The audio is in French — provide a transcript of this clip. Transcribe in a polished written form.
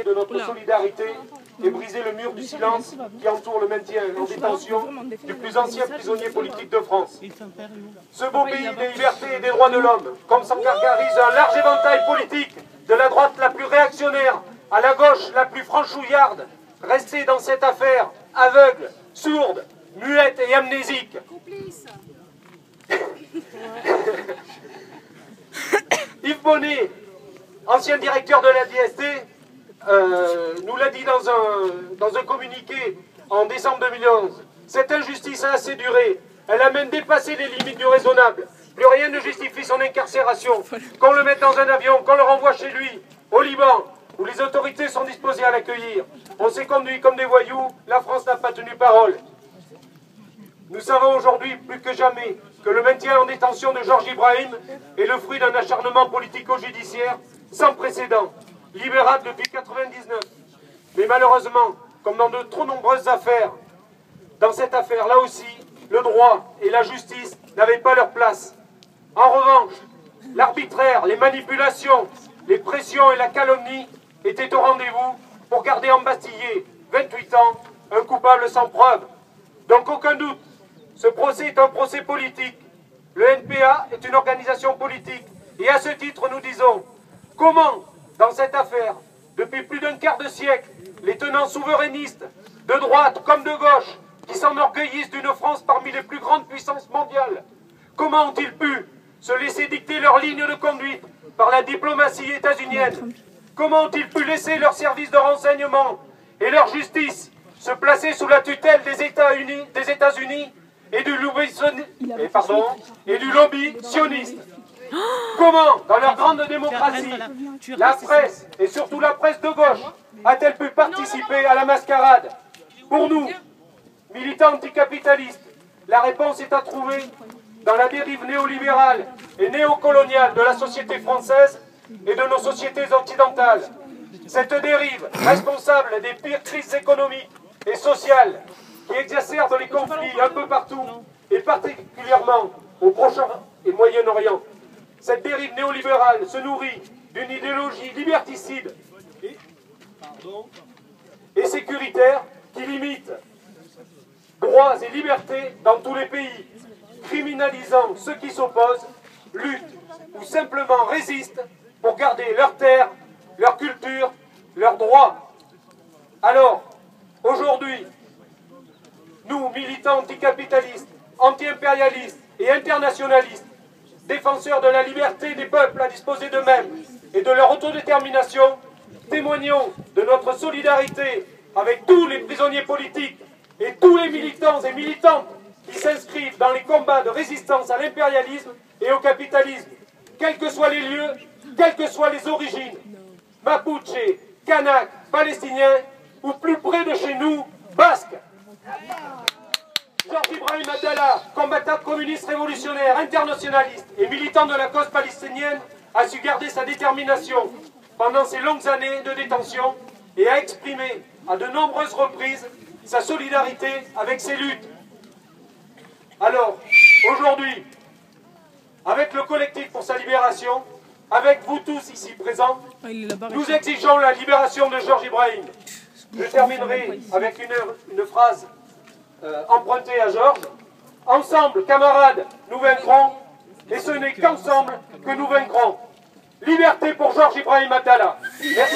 de notre solidarité et briser le mur du silence qui entoure le maintien en détention du plus ancien prisonnier politique de France. Ce beau pays des libertés et des droits de l'homme, comme s'en gargarise un large éventail politique, de la droite la plus réactionnaire à la gauche la plus franchouillarde, restés dans cette affaire aveugle, sourde, muette et amnésique. Yves Bonnet, ancien directeur de la DST, nous l'a dit dans un communiqué en décembre 2011. Cette injustice a assez duré. Elle a même dépassé les limites du raisonnable. Plus rien ne justifie son incarcération. Qu'on le mette dans un avion, qu'on le renvoie chez lui, au Liban, où les autorités sont disposées à l'accueillir. On s'est conduit comme des voyous, la France n'a pas tenu parole. Nous savons aujourd'hui plus que jamais que le maintien en détention de Georges Ibrahim est le fruit d'un acharnement politico-judiciaire sans précédent, libérable depuis 1999. Mais malheureusement, comme dans de trop nombreuses affaires, dans cette affaire, là aussi, le droit et la justice n'avaient pas leur place. En revanche, l'arbitraire, les manipulations, les pressions et la calomnie étaient au rendez-vous pour garder embastillé 28 ans un coupable sans preuve. Donc aucun doute, ce procès est un procès politique. Le NPA est une organisation politique. Et à ce titre, nous disons, comment, dans cette affaire, depuis plus d'un quart de siècle, les tenants souverainistes, de droite comme de gauche, qui s'enorgueillissent d'une France parmi les plus grandes puissances mondiales, comment ont-ils pu se laisser dicter leur ligne de conduite par la diplomatie états-unienne? Comment ont-ils pu laisser leurs services de renseignement et leur justice se placer sous la tutelle des États-Unis et du lobby sioniste? Comment, dans leur grande démocratie, la presse, et surtout la presse de gauche, a-t-elle pu participer à la mascarade? Pour nous, militants anticapitalistes, la réponse est à trouver dans la dérive néolibérale et néocoloniale de la société française et de nos sociétés occidentales. Cette dérive, responsable des pires crises économiques et sociales qui exacerbent les conflits un peu partout, et particulièrement au Proche et Moyen-Orient. Cette dérive néolibérale se nourrit d'une idéologie liberticide et sécuritaire qui limite droits et libertés dans tous les pays, criminalisant ceux qui s'opposent, luttent ou simplement résistent pour garder leurs terres, leur culture, leurs droits. Alors, aujourd'hui, nous, militants anticapitalistes, anti-impérialistes et internationalistes, défenseurs de la liberté des peuples à disposer d'eux-mêmes et de leur autodétermination, témoignons de notre solidarité avec tous les prisonniers politiques et tous les militants et militantes qui s'inscrivent dans les combats de résistance à l'impérialisme et au capitalisme, quels que soient les lieux, quelles que soient les origines, Mapuche, Kanak, Palestiniens, ou plus près de chez nous, Basques. Georges Ibrahim Abdallah, combattant communiste révolutionnaire, internationaliste et militant de la cause palestinienne, a su garder sa détermination pendant ces longues années de détention et a exprimé à de nombreuses reprises sa solidarité avec ces luttes. Alors, aujourd'hui, avec le collectif pour sa libération, avec vous tous ici présents, nous exigeons la libération de Georges Ibrahim. Je terminerai avec une phrase empruntée à Georges. Ensemble, camarades, nous vaincrons, et ce n'est qu'ensemble que nous vaincrons. Liberté pour Georges Ibrahim Abdallah. Merci.